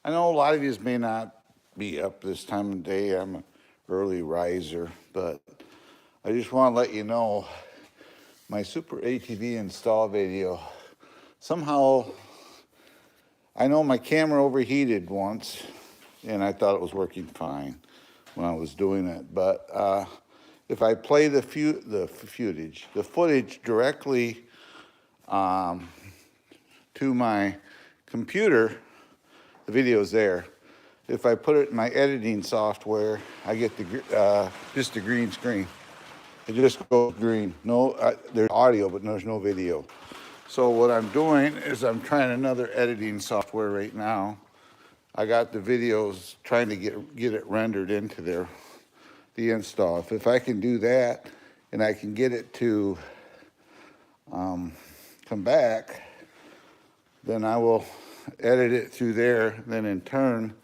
I know a lot of you may not be up this time of day. I'm an early riser, but I just want to let you know my Super ATV install video. Somehow, I know my camera overheated once, and I thought it was working fine when I was doing it. But if I play the footage directly to my computer, the video's there. If I put it in my editing software, I get just a green screen. It just goes green. No, there's audio, but there's no video. So what I'm doing is I'm trying another editing software right now. I got the videos trying to get it rendered into the install. If I can do that and I can get it to come back, then I will edit it through there. Then in turn,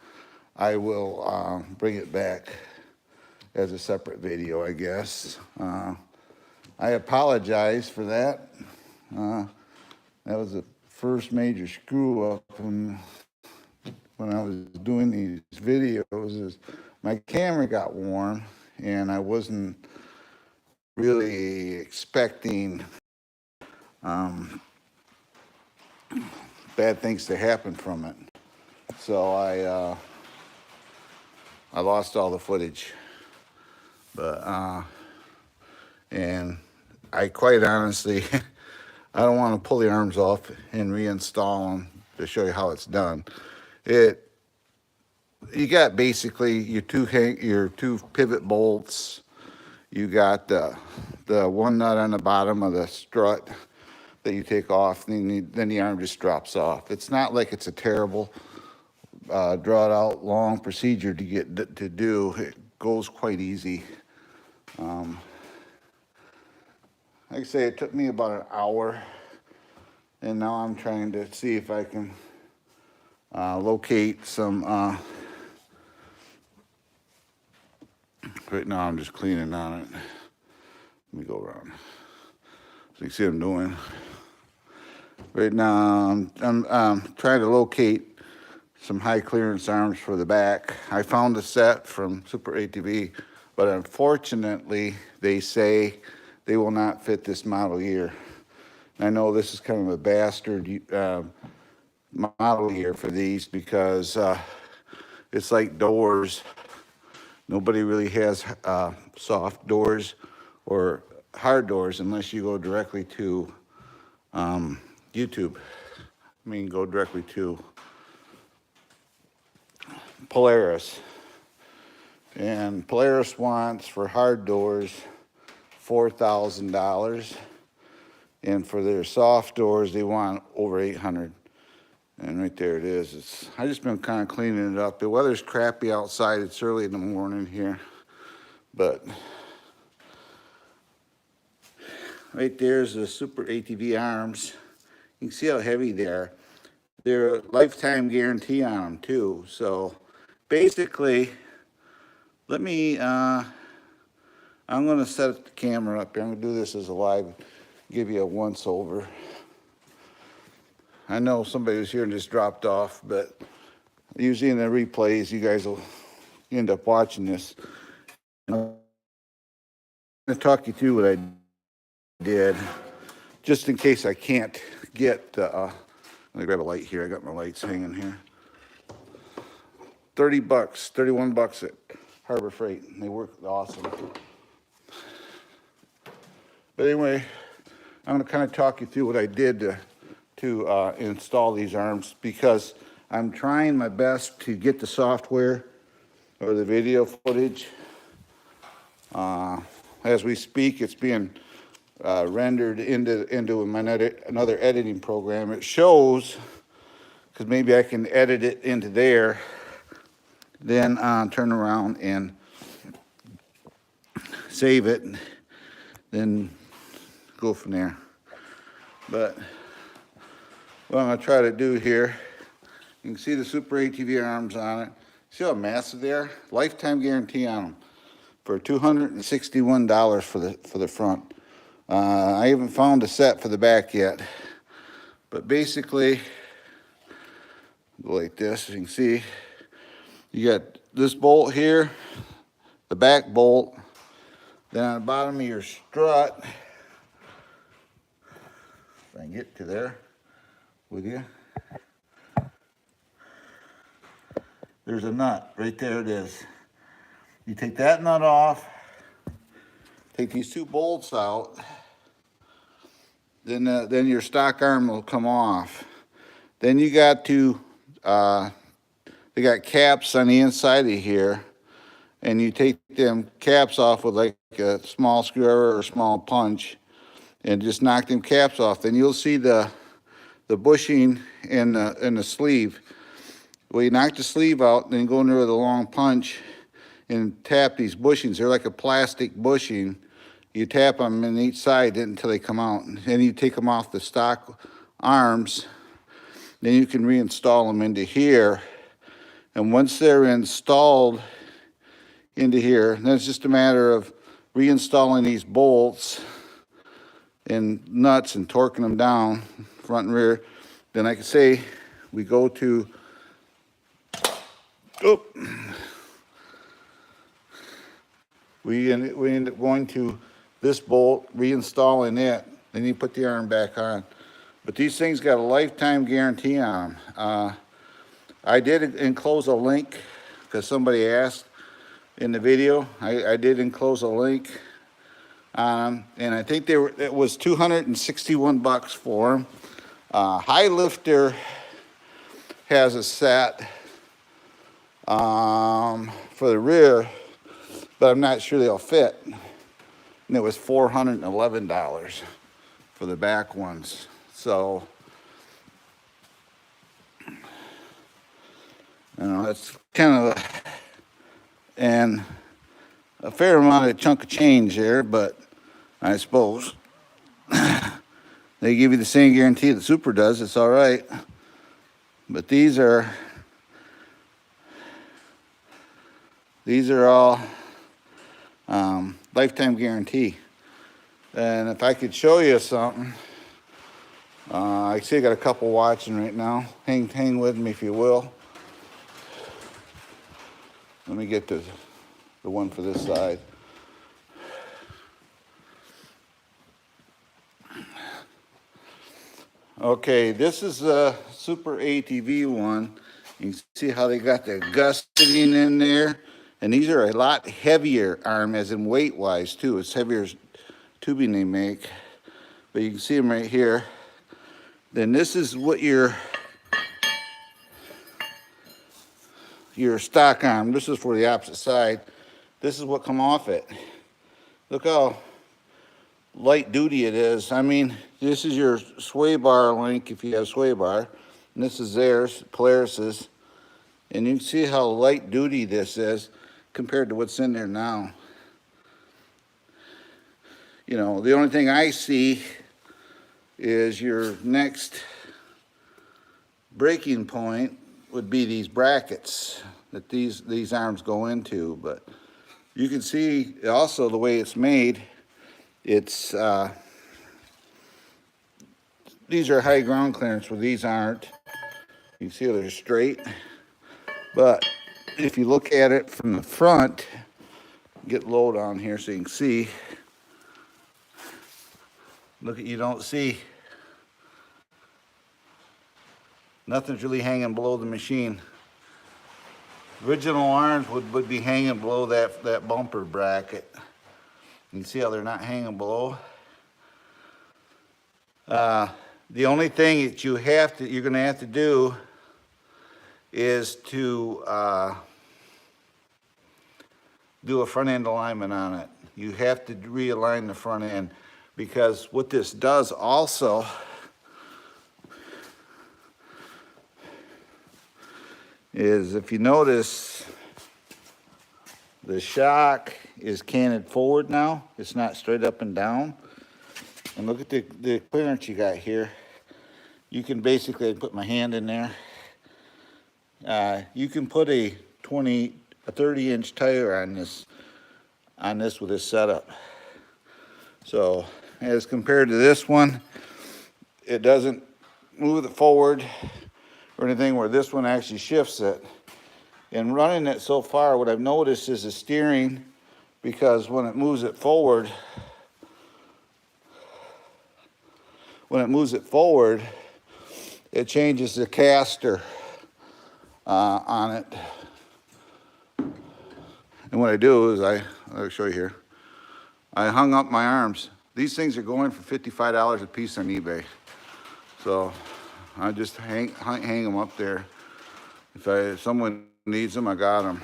I will bring it back as a separate video, I guess. I apologize for that. That was the first major screw up when I was doing these videos. Is my camera got warm and I wasn't really expecting bad things to happen from it. So I lost all the footage. But and I quite honestly, I don't want to pull the arms off and reinstall them to show you how it's done. You got basically your two pivot bolts. You got the one nut on the bottom of the strut that you take off, and then the arm just drops off. It's not like it's a terrible drawn out long procedure to do. It goes quite easy. Like I say, it took me about an hour, and now I'm trying to see if I can locate some. Right now I'm just cleaning on it. Let me go around so you can see what I'm doing. Right now I'm trying to locate some high clearance arms for the back. I found a set from Super ATV, but unfortunately they say they will not fit this model year. And I know this is kind of a bastard model year for these because it's like doors. Nobody really has soft doors or hard doors unless you go directly to YouTube. I mean, go directly to Polaris. And Polaris wants for hard doors $4,000, and for their soft doors they want over $800. And right there it is. I just been kind of cleaning it up. The weather's crappy outside. It's early in the morning here, but right there's the Super ATV arms. You can see how heavy they are. They're a lifetime guarantee on them too. So basically, let me, I'm gonna set the camera up here. I'm gonna do this as a live, give you a once over. I know somebody was here and just dropped off, but usually in the replays, you guys will end up watching this. I'm going to talk you through what I did, just in case I can't get, let me grab a light here. I got my lights hanging here. $30, $31 at Harbor Freight, and they work awesome. But anyway, I'm going to kind of talk you through what I did to install these arms, because I'm trying my best to get the software or the video footage. As we speak, it's being rendered into another editing program. It shows, because maybe I can edit it into there, then turn around and save it, then go from there. But what I'm going to try to do here, you can see the Super ATV arms on it. See how massive they are? Lifetime guarantee on them for $261 for the front. I haven't found a set for the back yet, but basically Go like this. You can see you got this bolt here, the back bolt. Then on the bottom of your strut, if I can get to there with you, there's a nut. Right there it is. You take that nut off, take these two bolts out, then your stock arm will come off. Then you got to, they got caps on the inside of here, and you take them caps off with like a small screwdriver or a small punch, and just knock them caps off. Then you'll see the bushing in the sleeve. Well, you knock the sleeve out, then go in there with a long punch and tap these bushings. They're like a plastic bushing. You tap them on each side until they come out. Then you take them off the stock arms. Then you can reinstall them into here. And once they're installed into here, then it's just a matter of reinstalling these bolts and nuts and torquing them down, front and rear. Then like I say, we go to, we end up going to this bolt, reinstalling it, then you put the arm back on. But these things got a lifetime guarantee on them. I did enclose a link because somebody asked in the video. I did enclose a link on them, and I think it was $261 for them. High Lifter has a set for the rear, but I'm not sure they'll fit. And it was $411 for the back ones. So, you know, that's kind of a fair amount of chunk of change there, but I suppose they give you the same guarantee that Super does. It's all right. But these are all lifetime guarantee. And if I could show you something, I see I got a couple watching right now. Hang with me if you will. Let me get the one for this side. Okay, this is a Super ATV one. You can see how they got the gusseting in there. And these are a lot heavier arm, as in weight-wise, too. It's heavier tubing they make. But you can see them right here. Then this is what your stock arm. This is for the opposite side. This is what come off it. Look how light duty it is. I mean, this is your sway bar link if you have sway bar. And this is theirs, Polaris's. And you can see how light duty this is compared to what's in there now. You know, the only thing I see is your next breaking point would be these brackets that these arms go into. But you can see also the way it's made. It's these are high ground clearance where these aren't. You can see how they're straight. But if you look at it from the front, get low down here so you can see. Look, you don't see. Nothing's really hanging below the machine. Original arms would be hanging below that bumper bracket. You can see how they're not hanging below. The only thing that you're going to have to do is to do a front end alignment on it. You have to realign the front end, because what this does also is, if you notice, the shock is canted forward now. It's not straight up and down. And look at the clearance you got here. You can basically put my hand in there. You can put a 30-inch tire on this with this setup. So as compared to this one, it doesn't move it forward or anything where this one actually shifts it. And running it so far, what I've noticed is the steering, because when it moves it forward, it changes the caster on it. And what I do is I'll show you here. I hung up my arms. These things are going for $55 a piece on eBay. So I just hang them up there. If someone needs them, I got them.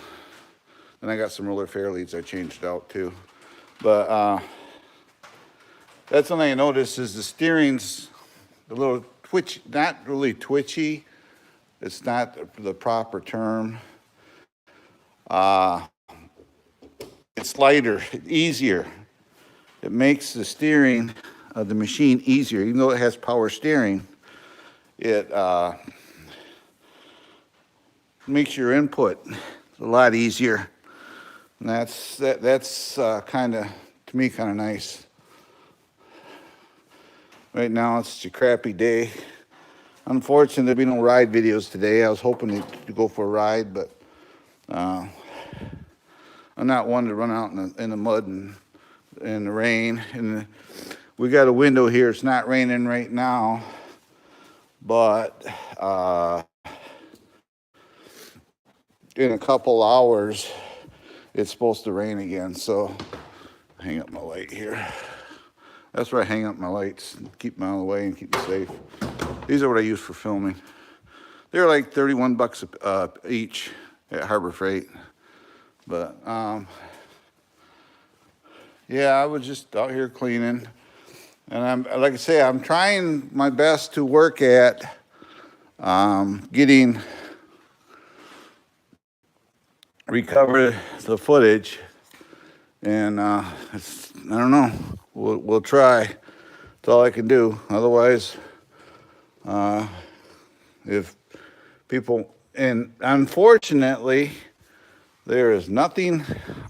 And I got some roller fairleads I changed out too. But that's something I noticed is the steering's a little twitchy, not really twitchy. It's not the proper term. It's lighter, easier. It makes the steering of the machine easier. Even though it has power steering, it makes your input a lot easier. And that's kind of, to me, kind of nice. Right now, it's a crappy day. Unfortunately, there'll be no ride videos today. I was hoping to go for a ride, but I'm not one to run out in the mud and in the rain. And we got a window here. It's not raining right now, but in a couple hours, it's supposed to rain again. So hang up my light here. That's where I hang up my lights, keep them out of the way and keep them safe. These are what I use for filming. They're like 31 bucks each at Harbor Freight. But yeah, I was just out here cleaning, and like I say, I'm trying my best to work at recover the footage, and I don't know. We'll try. That's all I can do. Otherwise, if people, and unfortunately, there is nothing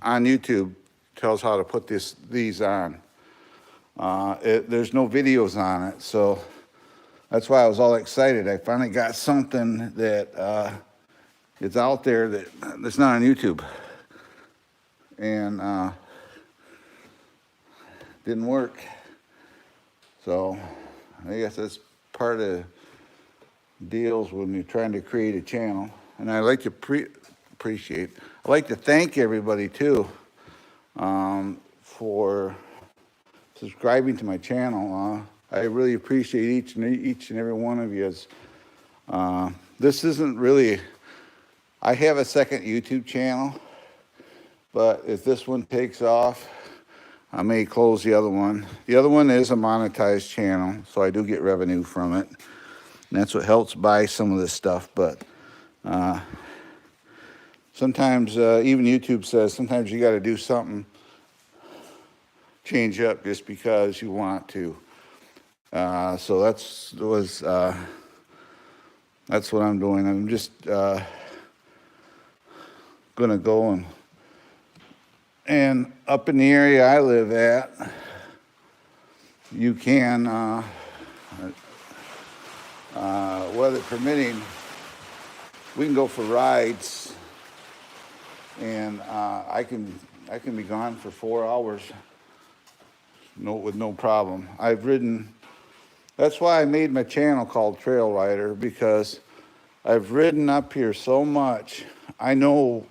on YouTube tells how to put these on. There's no videos on it, so that's why I was all excited. I finally got something that is out there that's not on YouTube, and didn't work. So I guess that's part of deals when you're trying to create a channel. And I like to appreciate. I'd like to thank everybody too for subscribing to my channel. I really appreciate each and every one of you. This isn't really. I have a second YouTube channel, but if this one takes off, I may close the other one. The other one is a monetized channel, so I do get revenue from it. And that's what helps buy some of this stuff. But sometimes, even YouTube says, sometimes you got to do something, change up just because you want to. So that's what I'm doing. I'm just gonna go and up in the area I live at, you can, weather permitting, we can go for rides, and I can be gone for 4 hours, with no problem. I've ridden. That's why I made my channel called Trail Rider, because I've ridden up here so much. I know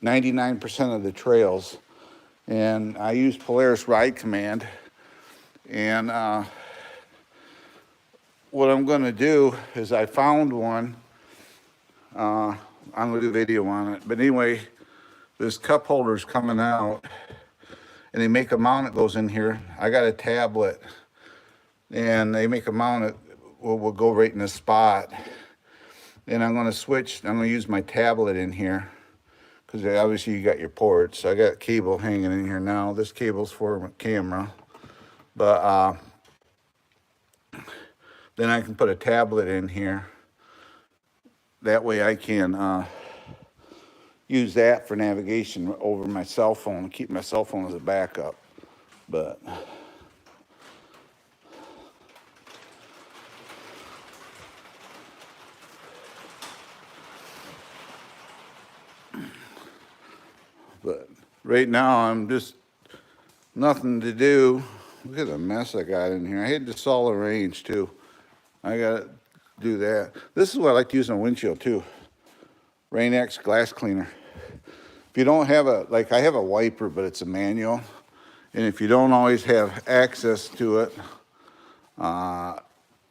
99% of the trails, and I use Polaris Ride Command. And what I'm going to do is I found one. I'm going to do a video on it. But anyway, there's cup holders coming out, and they make a mount that goes in here. I got a tablet, and they make a mount that will go right in the spot. And I'm going to switch. I'm going to use my tablet in here, because obviously you got your ports. I got cable hanging in here now. This cable's for my camera. But then I can put a tablet in here. That way I can use that for navigation over my cell phone, keep my cell phone as a backup. But right now I'm just nothing to do. Look at the mess I got in here. I had to saw the range too. I gotta do that. This is what I like to use on windshield too. Rain-X glass cleaner. If you don't have like I have a wiper, but it's a manual. And if you don't always have access to it,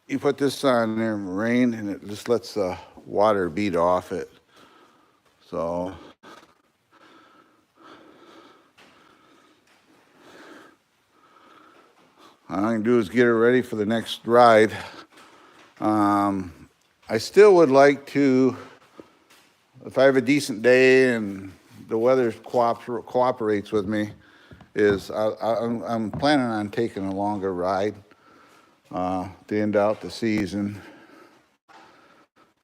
you put this on there in rain and it just lets the water beat off it. So all I can do is get her ready for the next ride. I still would like to, if I have a decent day and the weather cooperates with me, I'm planning on taking a longer ride to end out the season.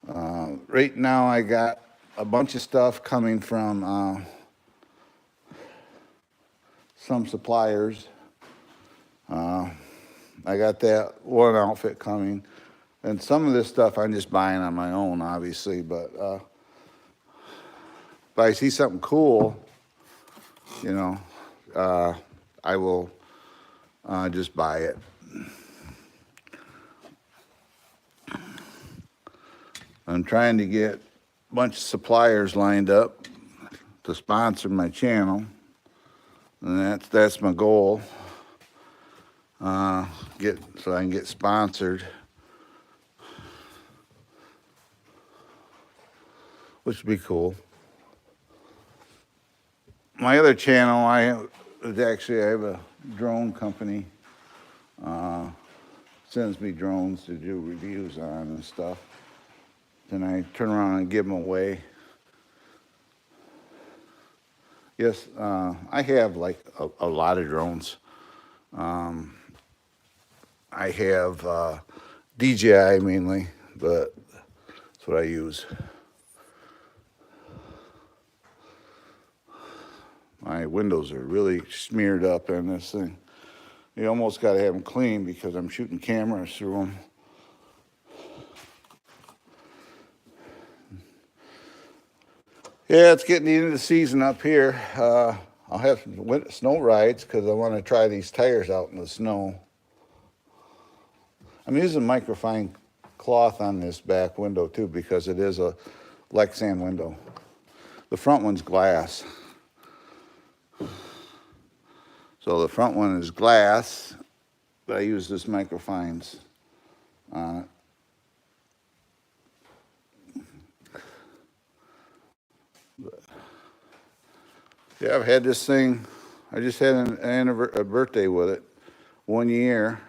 Right now I got a bunch of stuff coming from some suppliers. I got that one outfit coming. And some of this stuff I'm just buying on my own, obviously, but if I see something cool, you know, I will just buy it. I'm trying to get a bunch of suppliers lined up to sponsor my channel, and that's my goal. So I can get sponsored, which would be cool. My other channel, I have a drone company. Sends me drones to do reviews on and stuff. Then I turn around and give them away. Yes, I have like a lot of drones. I have DJI mainly, but that's what I use. My windows are really smeared up in this thing. You almost got to have them clean because I'm shooting cameras through them. Yeah, it's getting the end of the season up here. I'll have some snow rides because I want to try these tires out in the snow. I'm using microfine cloth on this back window too because it is a Lexan window. The front one's glass. So the front one is glass, but I use this microfines on it. Yeah, I've had this thing. I just had a birthday with it, 1 year,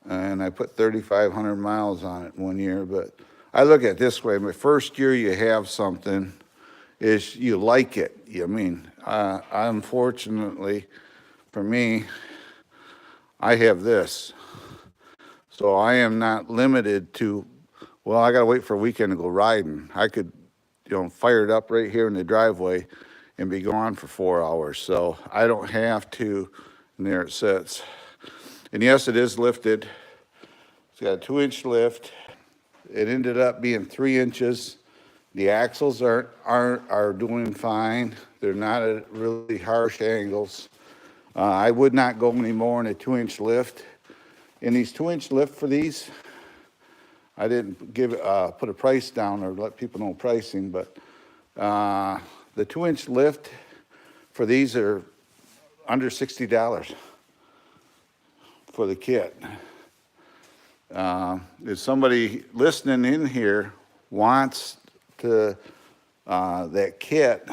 and I put 3,500 miles on it 1 year. But I look at it this way: my first year you have something, is you like it. I mean, unfortunately, for me, I have this, so I am not limited to. Well, I got to wait for a weekend to go riding. I could, fire it up right here in the driveway and be gone for 4 hours. So I don't have to, and there it sits. And yes, it is lifted. It's got a 2-inch lift. It ended up being 3 inches. The axles are doing fine. They're not at really harsh angles. I would not go any more in a 2-inch lift. In these 2-inch lift for these, I didn't put a price down or let people know pricing, but the 2-inch lift for these are under $60 for the kit. If somebody listening in here wants that kit,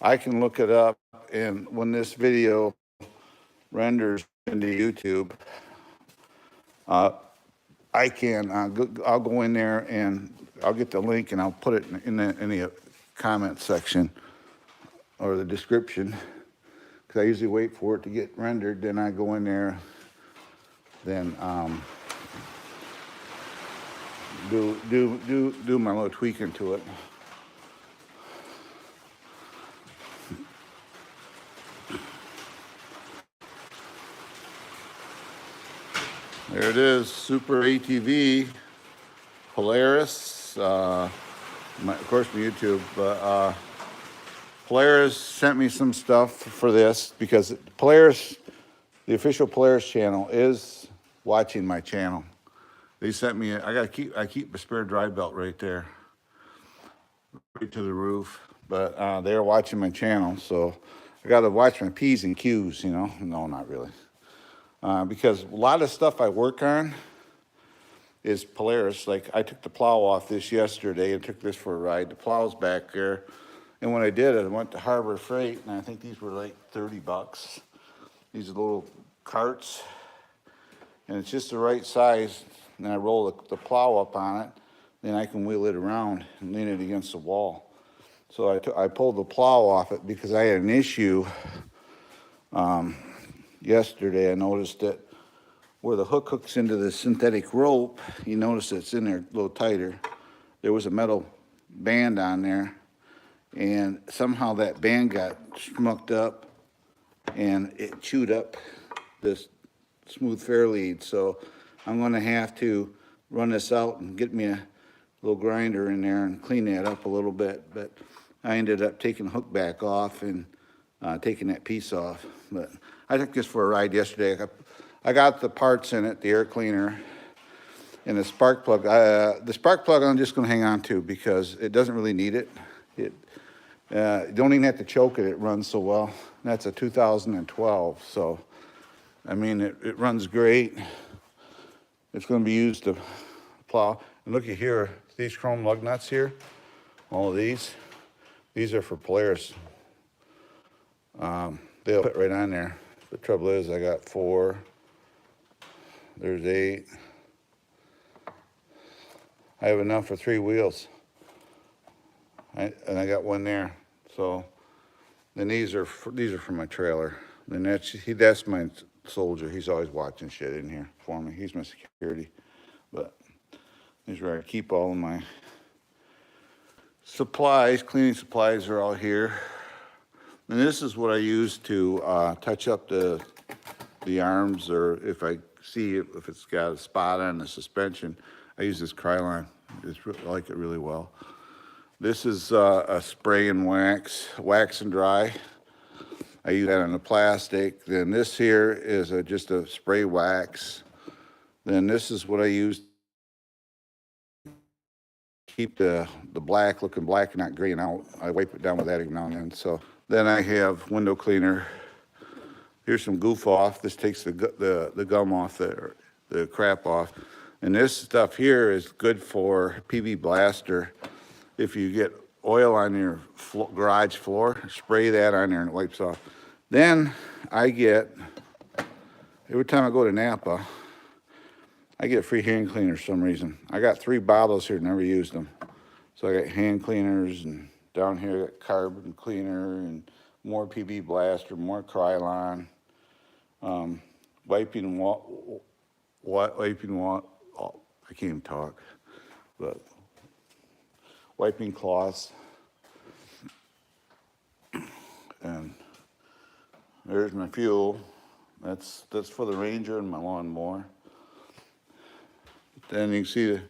I can look it up, and when this video renders into YouTube, I can I'll go in there and I'll get the link and I'll put it in the comment section or the description, because I usually wait for it to get rendered, then I go in there, then do my little tweaking to it. There it is, Super ATV, Polaris, of course my YouTube, Polaris sent me some stuff for this because Polaris, the official Polaris channel, is watching my channel. They sent me, I keep a spare drive belt right there, right to the roof. But they're watching my channel, so I got to watch my P's and Q's, you know. No, not really. Because a lot of stuff I work on is Polaris. Like I took the plow off this yesterday and took this for a ride. The plow's back there. And when I did it, I went to Harbor Freight, and I think these were like 30 bucks. These are little carts, and it's just the right size. And I roll the plow up on it, then I can wheel it around and lean it against the wall. So I pulled the plow off it because I had an issue yesterday. I noticed that where the hook hooks into the synthetic rope, you notice it's in there a little tighter. There was a metal band on there, and somehow that band got smucked up and it chewed up this smooth fair lead. So I'm going to have to run this out and get me a little grinder in there and clean that up a little bit. But I ended up taking the hook back off and taking that piece off. But I took this for a ride yesterday. I got the parts in it, the air cleaner, and the spark plug. The spark plug I'm just going to hang on to because it doesn't really need it. You don't even have to choke it. It runs so well. That's a 2012. So, I mean, it runs great. It's going to be used to plow. And looky here, these chrome lug nuts here, all of these are for Polaris. They'll fit right on there. The trouble is I got 4. There's 8. I have enough for 3 wheels. And I got 1 there. So then these are for my trailer. And that's my soldier. He's always watching shit in here for me. He's my security. But these are where I keep all of my supplies. Cleaning supplies are all here. And this is what I use to touch up the arms, or if I see if it's got a spot on the suspension, I use this Krylon. I like it really well. This is a spray and wax and dry. I use that on the plastic. Then this here is just a spray wax. Then this is what I use to keep the black looking black and not graying out. I wipe it down with that every now and then. So then I have window cleaner. Here's some goof off. This takes the gum off, the crap off. And this stuff here is good for PB Blaster. If you get oil on your garage floor, spray that on there and it wipes off. Then I get, every time I go to Napa, I get free hand cleaners for some reason. I got 3 bottles here, never used them. So I got hand cleaners, and down here I got carbon cleaner and more PB Blaster, more Krylon, wiping oh, I can't even talk, but wiping cloths. And there's my fuel. That's for the Ranger and my lawnmower. Then you can see the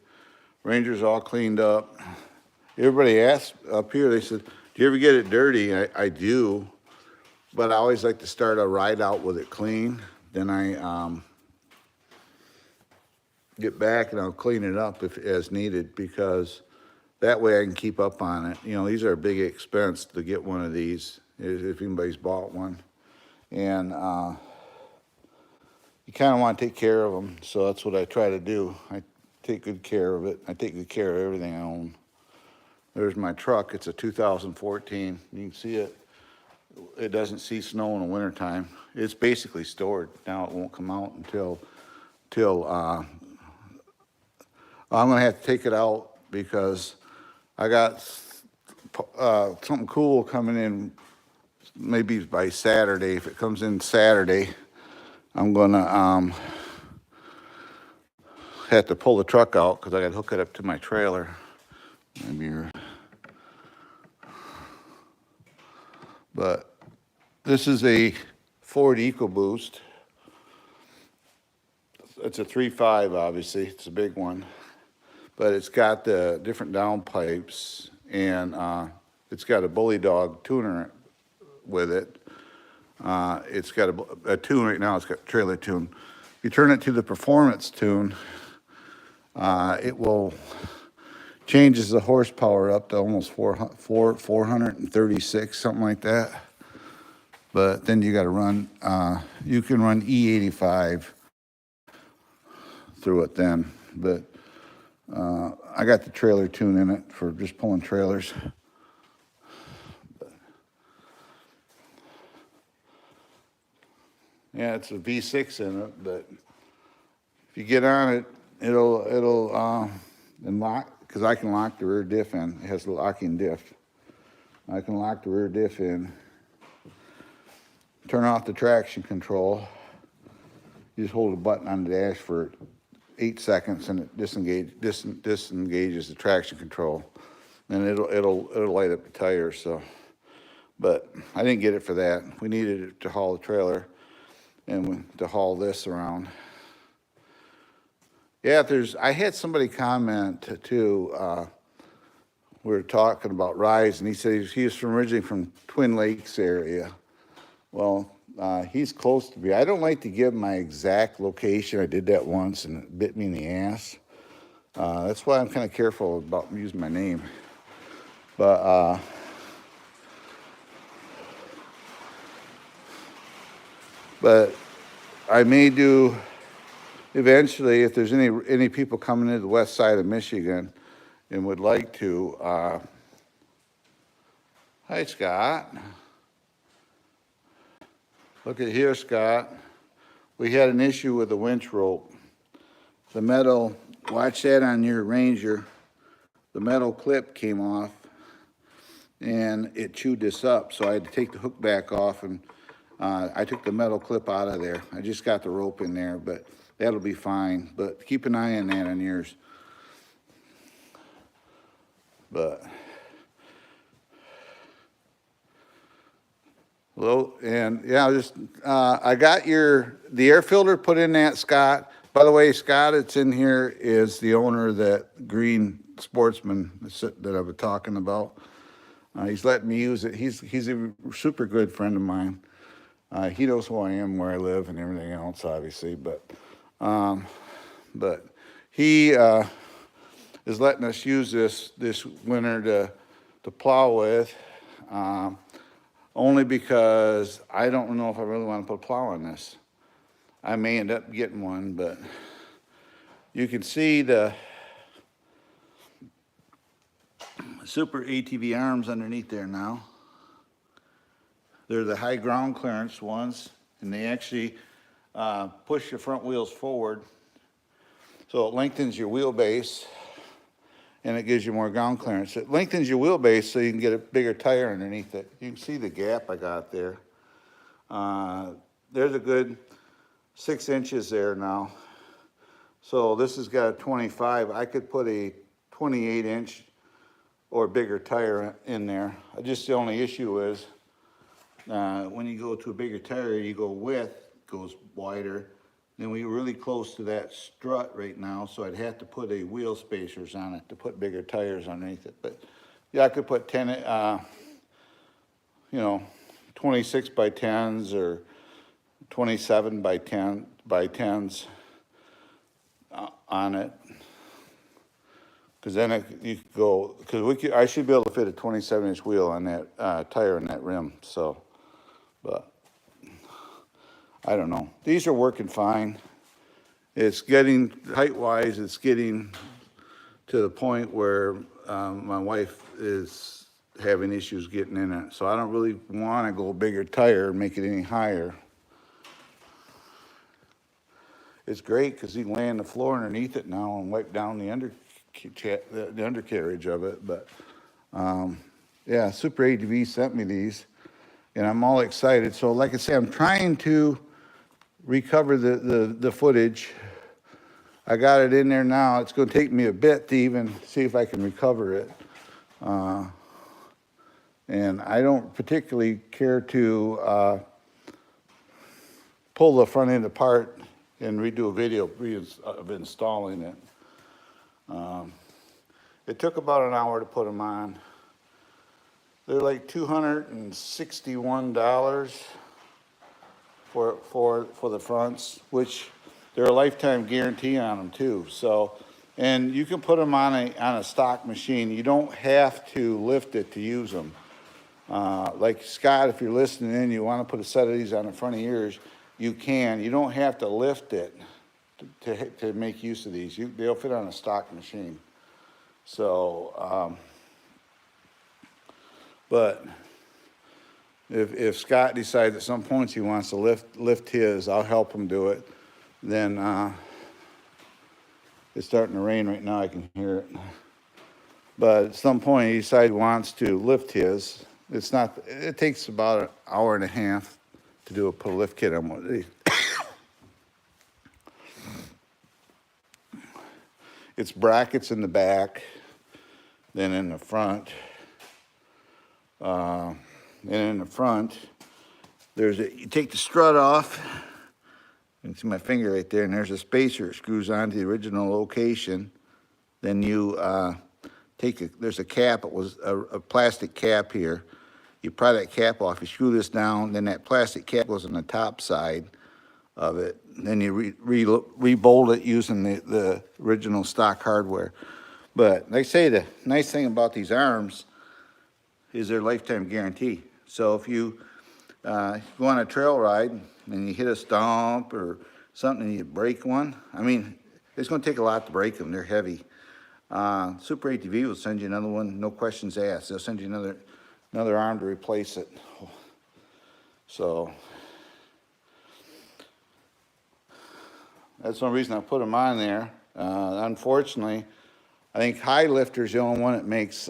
Ranger's all cleaned up. Everybody asked up here, they said, do you ever get it dirty? I do, but I always like to start a ride out with it clean. Then I get back and I'll clean it up as needed, because that way I can keep up on it. You know, these are a big expense to get one of these, if anybody's bought one. And you kind of want to take care of them, so that's what I try to do. I take good care of it. I take good care of everything I own. There's my truck. It's a 2014. You can see it. It doesn't see snow in the wintertime. It's basically stored. Now it won't come out until I'm going to have to take it out because I got something cool coming in maybe by Saturday. If it comes in Saturday, I'm going to have to pull the truck out because I got to hook it up to my trailer. But this is a Ford EcoBoost. It's a 3.5, obviously. It's a big one. But it's got the different downpipes, and it's got a Bully Dog tuner with it. It's got a tune right now, it's got trailer tune. If you turn it to the performance tune, it will changes the horsepower up to almost 436, something like that. But then you got to run, you can run E85 through it then. But I got the trailer tune in it for just pulling trailers. Yeah, it's a V6 in it, but if you get on it, it'll unlock, because I can lock the rear diff in. It has a locking diff. I can lock the rear diff in, turn off the traction control. You just hold a button on the dash for 8 seconds and it disengages the traction control. And it'll light up the tires, so. But I didn't get it for that. We needed it to haul the trailer and to haul this around. Yeah, I had somebody comment too, we were talking about Rise, and he said he was originally from Twin Lakes area. Well, he's close to me. I don't like to give my exact location. I did that once, and it bit me in the ass. That's why I'm kind of careful about using my name. But I may do eventually, if there's any people coming into the west side of Michigan and would like to. Hi, Scott. Look at here, Scott. We had an issue with the winch rope. The metal, watch that on your Ranger. The metal clip came off and it chewed this up. So I had to take the hook back off, and I took the metal clip out of there. I just got the rope in there, but that'll be fine. But keep an eye on that on yours. But hello, and yeah, I got the air filter put in that, Scott. By the way, Scott, it's in here, is the owner of that green Sportsman that I've been talking about. He's letting me use it. He's a super good friend of mine. He knows who I am, where I live, and everything else, obviously. But he is letting us use this winter to plow with. Only because I don't know if I really want to put a plow on this. I may end up getting one, but you can see the super ATV arms underneath there now. They're the high ground clearance ones, and they actually push your front wheels forward. So it lengthens your wheelbase, and it gives you more ground clearance. It lengthens your wheelbase so you can get a bigger tire underneath it. You can see the gap I got there. There's a good 6 inches there now. So this has got a 25. I could put a 28-inch or bigger tire in there. Just the only issue is when you go to a bigger tire, you go width goes wider. Then we're really close to that strut right now, so I'd have to put a wheel spacers on it to put bigger tires underneath it. But yeah, I could put 26 by 10s or 27 by 10s on it. Because then you could go, because I should be able to fit a 27-inch wheel on that tire and that rim. So, but I don't know. These are working fine. It's getting, height-wise, it's getting to the point where my wife is having issues getting in it. So I don't really want to go a bigger tire and make it any higher. It's great because you can lay on the floor underneath it now and wipe down the undercarriage of it. But yeah, Super ATV sent me these, and I'm all excited. So like I say, I'm trying to recover the footage. I got it in there now. It's going to take me a bit to even see if I can recover it. And I don't particularly care to pull the front end apart and redo a video of installing it. It took about an hour to put them on. They're like $261 for the fronts, which they're a lifetime guarantee on them too. So, and you can put them on a stock machine. You don't have to lift it to use them. Like Scott, if you're listening in, you want to put a set of these on the front of yours, you can. You don't have to lift it to make use of these. They'll fit on a stock machine. So, but if Scott decides at some point he wants to lift his, I'll help him do it. Then it's starting to rain right now. I can hear it. But at some point he decides he wants to lift his. It takes about an hour and a half to do put a lift kit on one of these. It's brackets in the back, then in the front. And in the front, you take the strut off. You can see my finger right there, and there's a spacer. It screws onto the original location. Then you there's a cap. It was a plastic cap here. You pry that cap off, you screw this down, then that plastic cap goes on the top side of it. Then you re-bolt it using the original stock hardware. But like I say, the nice thing about these arms is their lifetime guarantee. So if you go on a trail ride and you hit a stump or something and you break one, I mean, it's going to take a lot to break them. They're heavy. Super ATV will send you another one, no questions asked. They'll send you another arm to replace it. So that's one reason I put them on there. Unfortunately, I think High Lifter's the only one that makes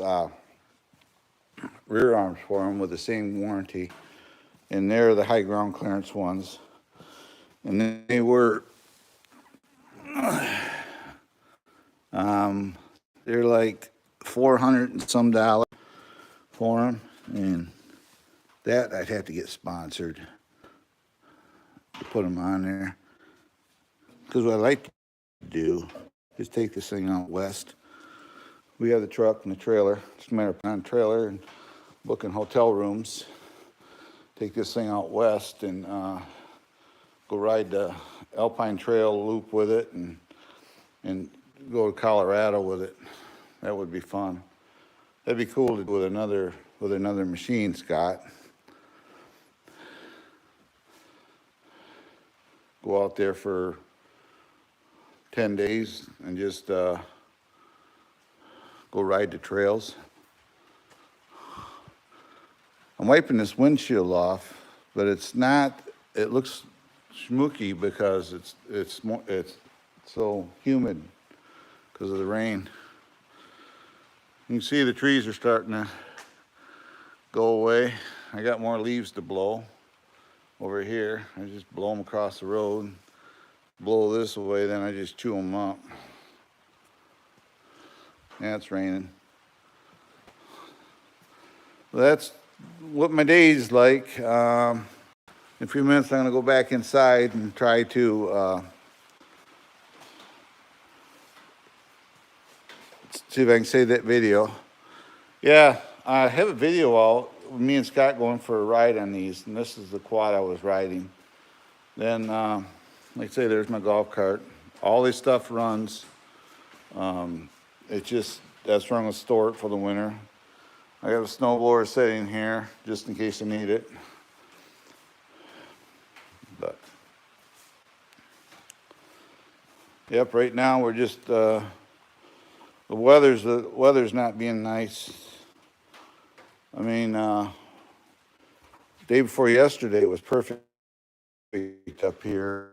rear arms for them with the same warranty. And they're the high ground clearance ones. And they were, they're like $400 and some for them. And that I'd have to get sponsored to put them on there. Because what I like to do is take this thing out west. We have the truck and the trailer. It's a matter of putting on a trailer and booking hotel rooms. Take this thing out west and go ride the Alpine Trail loop with it and go to Colorado with it. That would be fun. That'd be cool to do with another machine, Scott. Go out there for 10 days and just go ride the trails. I'm wiping this windshield off, but it's not. It looks schmooky because it's so humid because of the rain. You can see the trees are starting to go away. I got more leaves to blow over here. I just blow them across the road. Blow this away, then I just chew them up. Yeah, it's raining. Well, that's what my day's like. In a few minutes, I'm going to go back inside and try to see if I can save that video. Yeah, I have a video out with me and Scott going for a ride on these, and this is the quad I was riding. Then, like I say, there's my golf cart. All this stuff runs. It's just, that's where I'm going to store it for the winter. I got a snowblower sitting here just in case I need it. But, yep, right now we're just, the weather's not being nice. I mean, day before yesterday it was perfect up here.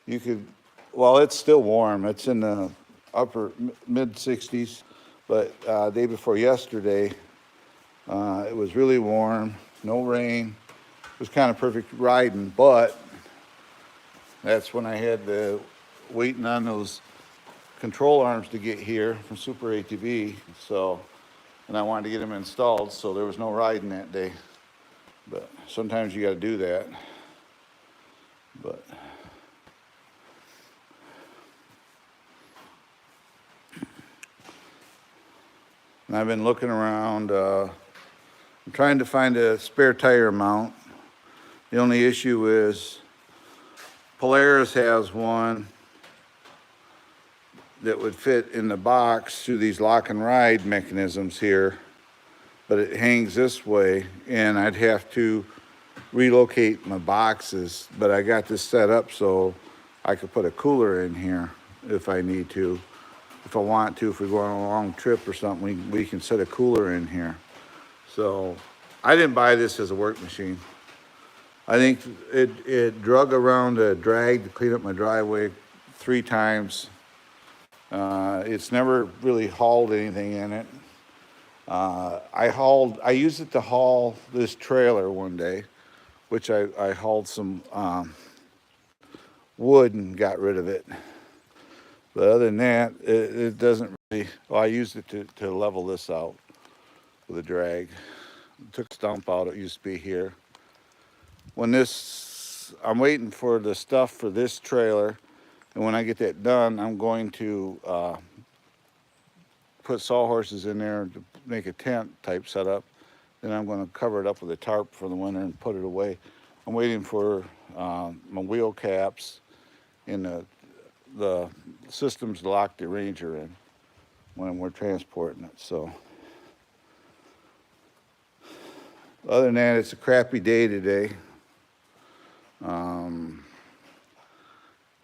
You could, well, it's still warm. It's in the upper mid 60s, but day before yesterday, it was really warm, no rain. It was kind of perfect riding, but that's when I had the waiting on those control arms to get here from Super ATV. So, and I wanted to get them installed, so there was no riding that day. But sometimes you got to do that. But And I've been looking around, I'm trying to find a spare tire mount. The only issue is Polaris has one that would fit in the box through these lock and ride mechanisms here, but it hangs this way, and I'd have to relocate my boxes. But I got this set up so I could put a cooler in here if I need to. If I want to, if we're going on a long trip or something, we can set a cooler in here. So I didn't buy this as a work machine. I think it drug around a drag to clean up my driveway 3 times. It's never really hauled anything in it. I used it to haul this trailer one day, which I hauled some wood and got rid of it. But other than that, it doesn't really, well, I used it to level this out with a drag. Took a stump out, it used to be here. I'm waiting for the stuff for this trailer, and when I get that done, I'm going to put sawhorses in there to make a tent type setup. Then I'm going to cover it up with a tarp for the winter and put it away. I'm waiting for my wheel caps and the systems to lock the Ranger in when we're transporting it. So other than that, it's a crappy day today.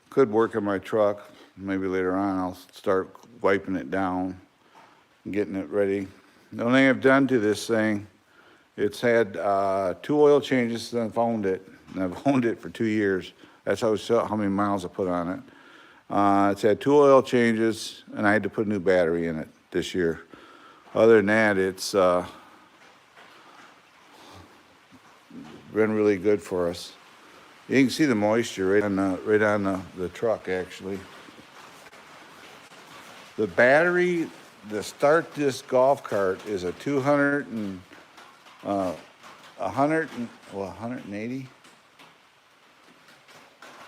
Could work on my truck. Maybe later on I'll start wiping it down and getting it ready. The only thing I've done to this thing, it's had 2 oil changes since I've owned it. And I've owned it for 2 years. That's how many miles I put on it. It's had 2 oil changes, and I had to put a new battery in it this year. Other than that, it's been really good for us. You can see the moisture right on the truck, actually. The battery to start this golf cart is a 180.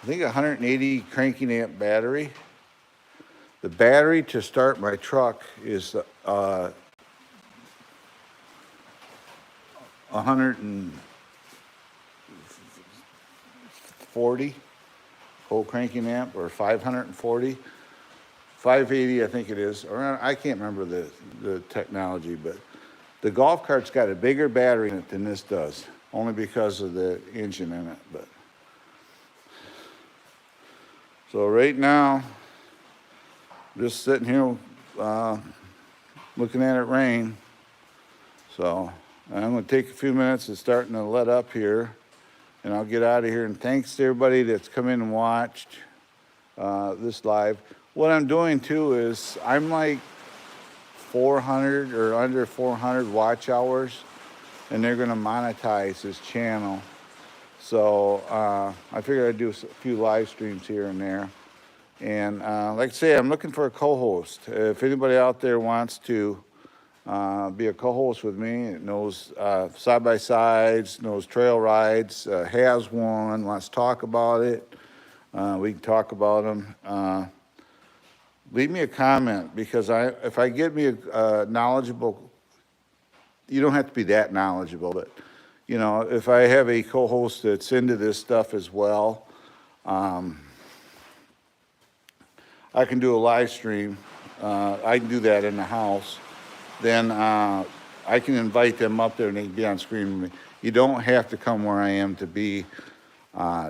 I think 180 cranking amp battery. The battery to start my truck is 140 whole cranking amp, or 540. 580, I think it is, or I can't remember the technology, but the golf cart's got a bigger battery in it than this does, only because of the engine in it. But so right now, just sitting here looking at it rain. So I'm going to take a few minutes. It's starting to let up here, and I'll get out of here. And thanks to everybody that's come in and watched this live. What I'm doing too is I'm like 400 or under 400 watch hours, and they're going to monetize this channel. So I figured I'd do a few live streams here and there. And like I say, I'm looking for a co-host. If anybody out there wants to be a co-host with me, knows side-by-sides, knows trail rides, has one, wants to talk about it, we can talk about them. Leave me a comment, because if I get me a knowledgeable, you don't have to be that knowledgeable, but you know, if I have a co-host that's into this stuff as well, I can do a live stream. I can do that in the house. Then I can invite them up there and they can be on screen with me. You don't have to come where I am to be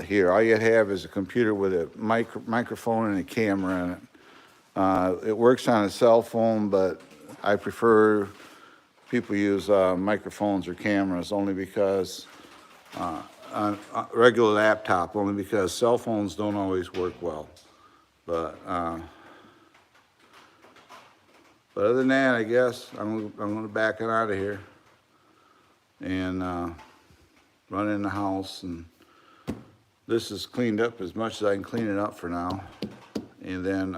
here. All you have is a computer with a microphone and a camera in it. It works on a cell phone, but I prefer people use microphones or cameras only because, on a regular laptop, only because cell phones don't always work well. But other than that, I guess I'm going to back it out of here and run in the house. And this is cleaned up as much as I can clean it up for now. And then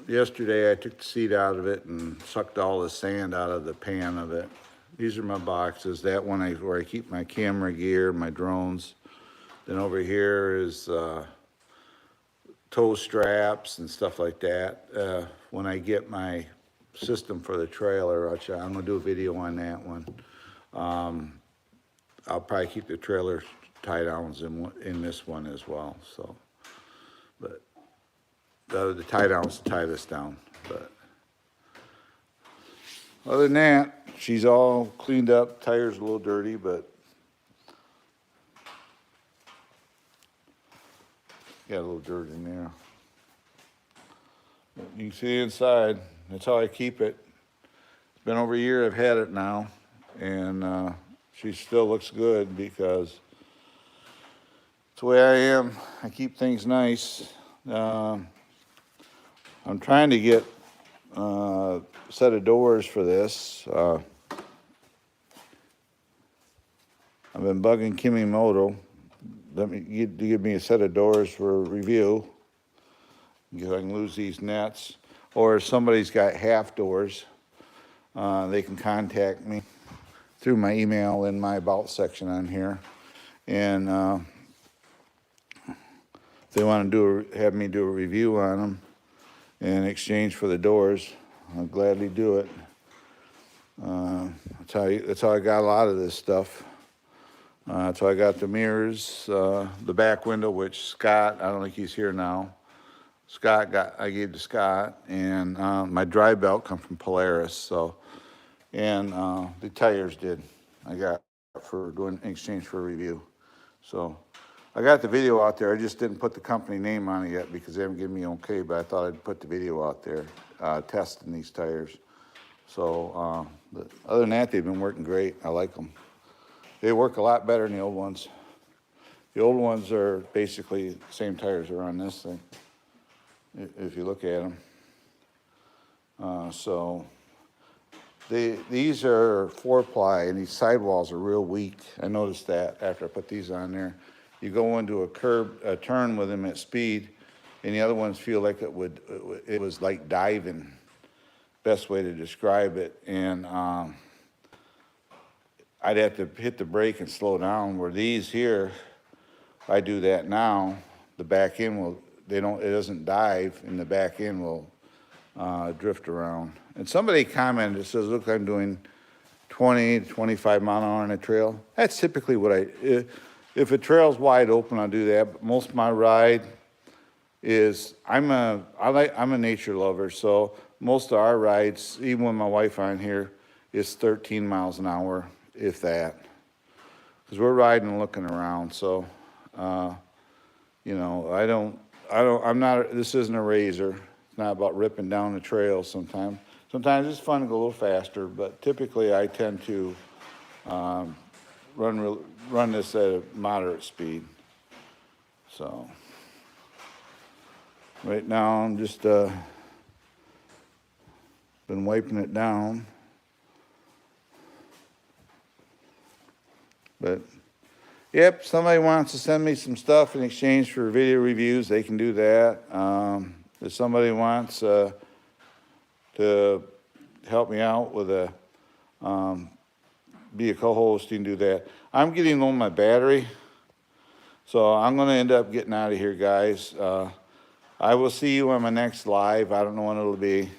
yesterday I took the seat out of it and sucked all the sand out of the pan of it. These are my boxes. That one where I keep my camera gear, my drones. Then over here is toe straps and stuff like that. When I get my system for the trailer. I'm gonna do a video on that one. I'll probably keep the trailer tie downs in this one as well, so. But the tie downs tie this down, but. Other than that, she's all cleaned up, tires a little dirty, but got a little dirt in there. You can see inside, that's how I keep it. It's been over a year I've had it now, and she still looks good because it's the way I am. I keep things nice. I'm trying to get a set of doors for this. I've been bugging Kimimoto. Give me a set of doors for review. Because I can lose these nets. Or if somebody's got half doors, they can contact me through my email in my about section on here. And if they want to have me do a review on them in exchange for the doors, I'll gladly do it. That's how I got a lot of this stuff. That's how I got the mirrors, the back window, which Scott, I don't think he's here now. I gave to Scott, and my dry belt come from Polaris, so, and the tires I got for doing in exchange for a review. So I got the video out there. I just didn't put the company name on it yet because they haven't given me okay, but I thought I'd put the video out there testing these tires. So other than that, they've been working great. I like them. They work a lot better than the old ones. The old ones are basically the same tires are on this thing, if you look at them. These are 4-ply, and these sidewalls are real weak. I noticed that after I put these on there. You go into a turn with them at speed, and the other ones feel like it was like diving. Best way to describe it. And I'd have to hit the brake and slow down. Where these here, if I do that now, the back end it doesn't dive, and the back end will drift around. And somebody commented, it says, look, I'm doing 20 to 25 mile an hour on a trail. That's typically what if a trail's wide open, I'll do that. But most of my ride is, I'm a nature lover, so most of our rides, even with my wife on here, is 13 miles an hour, if that. Because we're riding and looking around, so, this isn't a razor. It's not about ripping down the trail sometimes. Sometimes it's fun to go a little faster, but typically I tend to run this at a moderate speed. So right now I'm just been wiping it down. But yep, somebody wants to send me some stuff in exchange for video reviews, they can do that. If somebody wants to help me out with be a co-host, you can do that. I'm getting low on my battery, so I'm going to end up getting out of here, guys. I will see you on my next live. I don't know when it'll be,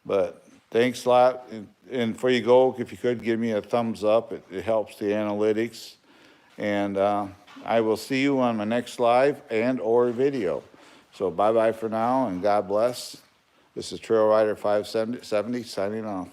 but thanks a lot. And before you go, if you could give me a thumbs up, it helps the analytics. And I will see you on my next live or video. So bye-bye for now, and God bless. This is Trail Rider 570 signing off.